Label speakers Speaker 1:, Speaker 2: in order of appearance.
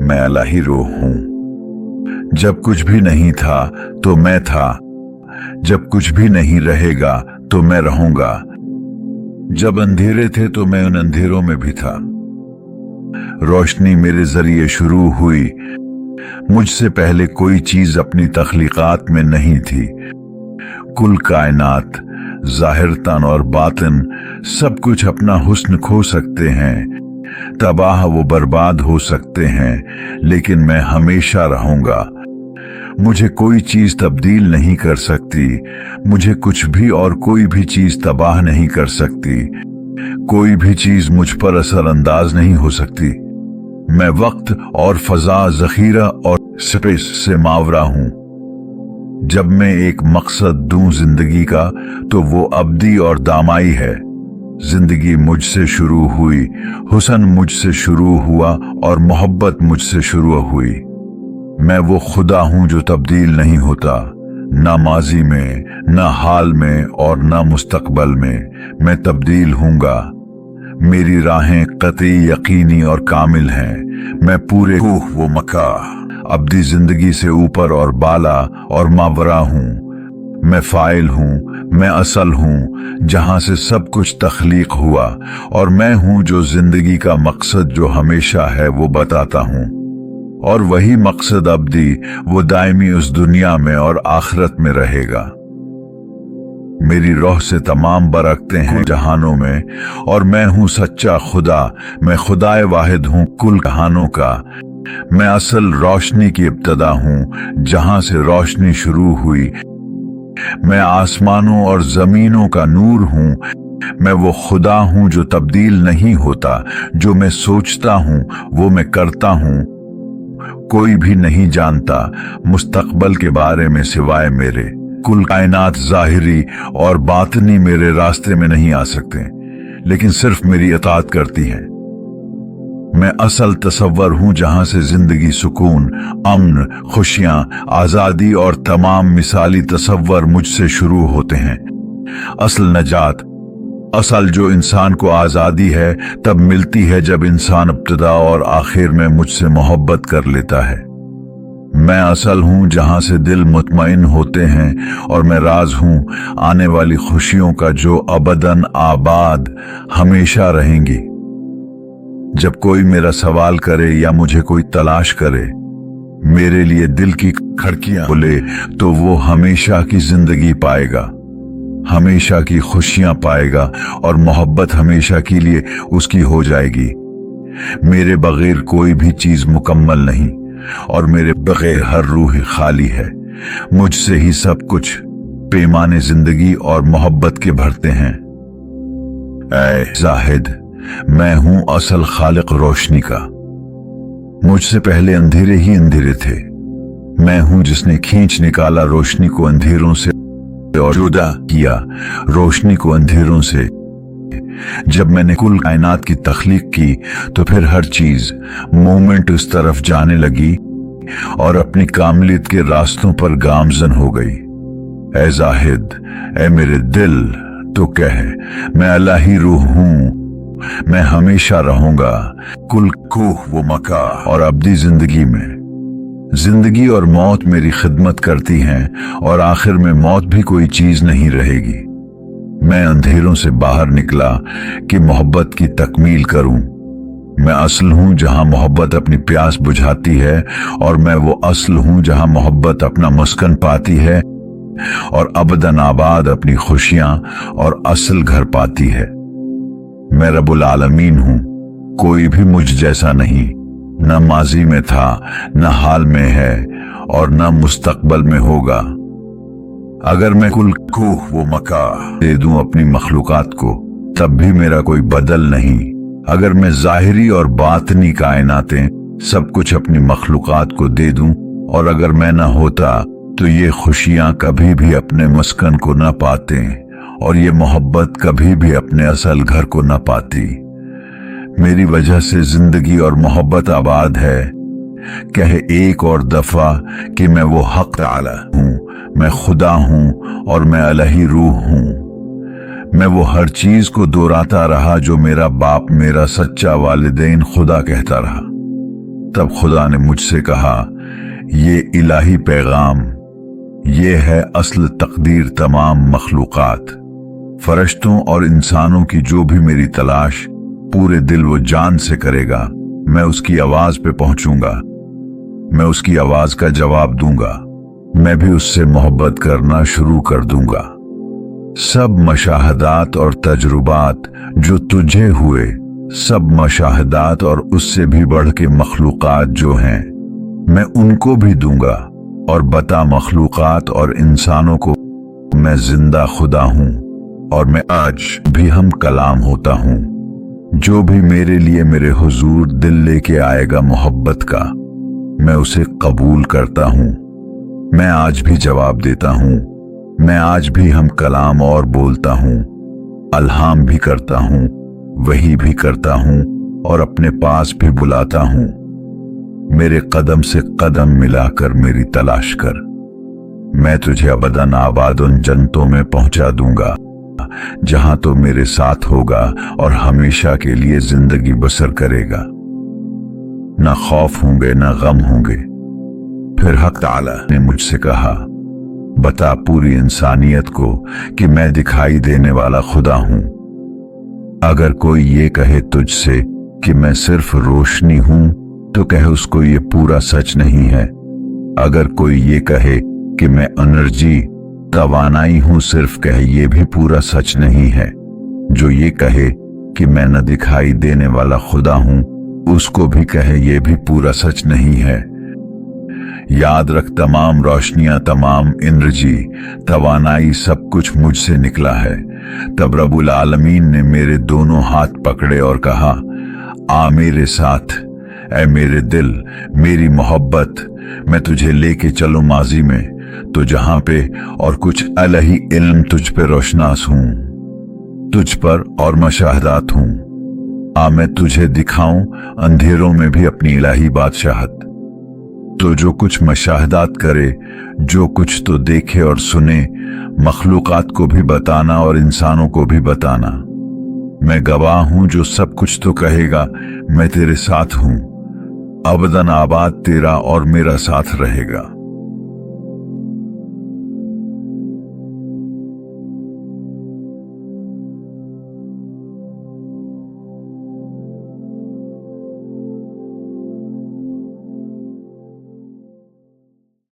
Speaker 1: मैं इलाही रूह हूं। जब कुछ भी नहीं था तो मैं था, जब कुछ भी नहीं रहेगा तो मैं रहूंगा। जब अंधेरे थे तो मैं उन अंधेरों में भी था। रोशनी मेरे जरिए शुरू हुई। मुझसे पहले कोई चीज अपनी तख्लीकात में नहीं थी। कुल कायनात, जाहिरतन और बातिन, सब कुछ अपना हुस्न खो सकते हैं, तबाह वो बर्बाद हो सकते हैं, लेकिन मैं हमेशा रहूंगा। मुझे कोई चीज तब्दील नहीं कर सकती, मुझे कुछ भी और कोई भी चीज तबाह नहीं कर सकती, कोई भी चीज मुझ पर असर अंदाज नहीं हो सकती। मैं वक्त और फजा, जखीरा और स्पेस से मावरा हूं। जब मैं एक मकसद दूं जिंदगी का तो वो अब्दी और दामाई है। जिंदगी मुझसे शुरू हुई, हुस्न मुझसे शुरू हुआ और मोहब्बत मुझसे शुरू हुई। मैं वो खुदा हूं जो तब्दील नहीं होता, ना माजी में, ना हाल में और ना मुस्तकबल में। मैं तब्दील हूंगा। मेरी राहें कतई, यकीनी और कामिल हैं। मैं पूरे वो मका, अब्दी जिंदगी से ऊपर और बाला और मावरा हूं। मैं फाइल हूं, मैं असल हूं, जहां से सब कुछ तख्लीक हुआ, और मैं हूं जो जिंदगी का मकसद जो हमेशा है वो बताता हूं। और वही मकसद अब्दी, वो दायमी उस दुनिया में और आखिरत में रहेगा। मेरी रूह से तमाम बरकते हैं जहानों में, और मैं हूं सच्चा खुदा। मैं खुदाए वाहिद हूं कुल जहानों का। मैं असल रोशनी की इब्तदा हूं, जहां से रोशनी शुरू हुई। मैं आसमानों और जमीनों का नूर हूं। मैं वो खुदा हूं जो तब्दील नहीं होता। जो मैं सोचता हूं वो मैं करता हूं। कोई भी नहीं जानता मुस्तकबल के बारे में सिवाय मेरे। कुल कायनात जाहिरी और बातनी मेरे रास्ते में नहीं आ सकते, लेकिन सिर्फ मेरी इताअत करती हैं। मैं असल तसव्वुर हूं जहां से जिंदगी, सुकून, अमन, खुशियां, आजादी और तमाम मिसाली तसव्वुर मुझसे शुरू होते हैं। असल नजात, असल जो इंसान को आजादी है तब मिलती है जब इंसान इब्तिदा और आखिर में मुझसे मोहब्बत कर लेता है। मैं असल हूं जहां से दिल मुतमईन होते हैं, और मैं राज हूं आने वाली खुशियों का जो अबदन आबाद हमेशा रहेंगी। जब कोई मेरा सवाल करे या मुझे कोई तलाश करे, मेरे लिए दिल की खिड़कियां खोले, तो वो हमेशा की जिंदगी पाएगा, हमेशा की खुशियां पाएगा, और मोहब्बत हमेशा के लिए उसकी हो जाएगी। मेरे बगैर कोई भी चीज मुकम्मल नहीं, और मेरे बगैर हर रूह खाली है। मुझसे ही सब कुछ पैमाने जिंदगी और मोहब्बत के भरते हैं। ऐ जाहिद, मैं हूं असल खालिक रोशनी का। मुझसे पहले अंधेरे ही अंधेरे थे। मैं हूं जिसने खींच निकाला रोशनी को अंधेरों से और जुदा किया रोशनी को अंधेरों से। जब मैंने कुल कायनात की तख्लीक की तो फिर हर चीज, मूवमेंट उस तरफ जाने लगी और अपनी कामलियत के रास्तों पर गामजन हो गई। ऐ जाहिद, ऐ मेरे दिल, तो कह, मैं इलाही रूह हूं। मैं हमेशा रहूंगा कुल कोह वो मका और अब्दी जिंदगी में। जिंदगी और मौत मेरी खिदमत करती हैं, और आखिर में मौत भी कोई चीज नहीं रहेगी। मैं अंधेरों से बाहर निकला कि मोहब्बत की तकमील करूं। मैं असल हूं जहां मोहब्बत अपनी प्यास बुझाती है, और मैं वो असल हूं जहां मोहब्बत अपना मस्कन पाती है, और अबदन आबाद अपनी खुशियां और असल घर पाती है। मैं रब्बुल आलमीन हूं, कोई भी मुझ जैसा नहीं, न माजी में था, न हाल में है, और न मुस्तकबल में होगा। अगर मैं कुल को वो मका दे दूं अपनी मखलूकात को, तब भी मेरा कोई बदल नहीं। अगर मैं जाहिरी और बातनी कायनातें सब कुछ अपनी मखलूकात को दे दूं, और अगर मैं न होता तो ये खुशियां कभी भी अपने मस्कन को न पाते, और ये मोहब्बत कभी भी अपने असल घर को न पाती। मेरी वजह से जिंदगी और मोहब्बत आबाद है। कहे एक और दफा कि मैं वो हक ताला हूं, मैं खुदा हूं, और मैं इलाही रूह हूं। मैं वो हर चीज को दोहराता रहा जो मेरा बाप, मेरा सच्चा वालिदैन खुदा कहता रहा। तब खुदा ने मुझसे कहा, ये इलाही पैगाम, ये है असल तकदीर तमाम मखलूकात, फरिश्तों और इंसानों की जो भी मेरी तलाश पूरे दिल व जान से करेगा, मैं उसकी आवाज पे पहुंचूंगा, मैं उसकी आवाज का जवाब दूंगा, मैं भी उससे मोहब्बत करना शुरू कर दूंगा। सब मशाहदात और तजुर्बात जो तुझे हुए, सब मशाहदात और उससे भी बढ़ के मखलूकात जो हैं, मैं उनको भी दूंगा। और बता मखलूकात और इंसानों को, मैं जिंदा खुदा हूं और मैं आज भी हम कलाम होता हूं। जो भी मेरे लिए मेरे हुजूर दिल लेके आएगा मोहब्बत का, मैं उसे कबूल करता हूं। मैं आज भी जवाब देता हूं, मैं आज भी हम कलाम और बोलता हूं, अल्हाम भी करता हूं, वही भी करता हूं और अपने पास भी बुलाता हूं। मेरे कदम से कदम मिलाकर मेरी तलाश कर, मैं तुझे अबदन आबाद उन जन्नतों में पहुंचा दूंगा जहां तो मेरे साथ होगा और हमेशा के लिए जिंदगी बसर करेगा। ना खौफ होंगे ना गम होंगे। फिर हक ताला ने मुझसे कहा, बता पूरी इंसानियत को कि मैं दिखाई देने वाला खुदा हूं। अगर कोई ये कहे तुझसे कि मैं सिर्फ रोशनी हूं, तो कह उसको ये पूरा सच नहीं है। अगर कोई ये कहे कि मैं एनर्जी तवानाई हूं, सिर्फ कह ये भी पूरा सच नहीं है। जो ये कहे कि मैं न दिखाई देने वाला खुदा हूं, उसको भी कहे ये भी पूरा सच नहीं है। याद रख, तमाम रोशनियां, तमाम एनर्जी, तवानाई सब कुछ मुझसे निकला है। तब रब्बुल आलमीन ने मेरे दोनों हाथ पकड़े और कहा, आ मेरे साथ, ऐ मेरे दिल, मेरी मोहब्बत, मैं तुझे लेके चलूं माजी में, तो जहां पे और कुछ अलही इल्म तुझ पे रोशनास हूं, तुझ पर और मशाहदात हूं। आ मैं तुझे दिखाऊं अंधेरों में भी अपनी इलाही बादशाहत। तो जो कुछ मशाहदात करे, जो कुछ तो देखे और सुने, मखलूकात को भी बताना और इंसानों को भी बताना। मैं गवाह हूं, जो सब कुछ तो कहेगा मैं तेरे साथ हूं, अबदन आबाद तेरा और मेरा साथ रहेगा।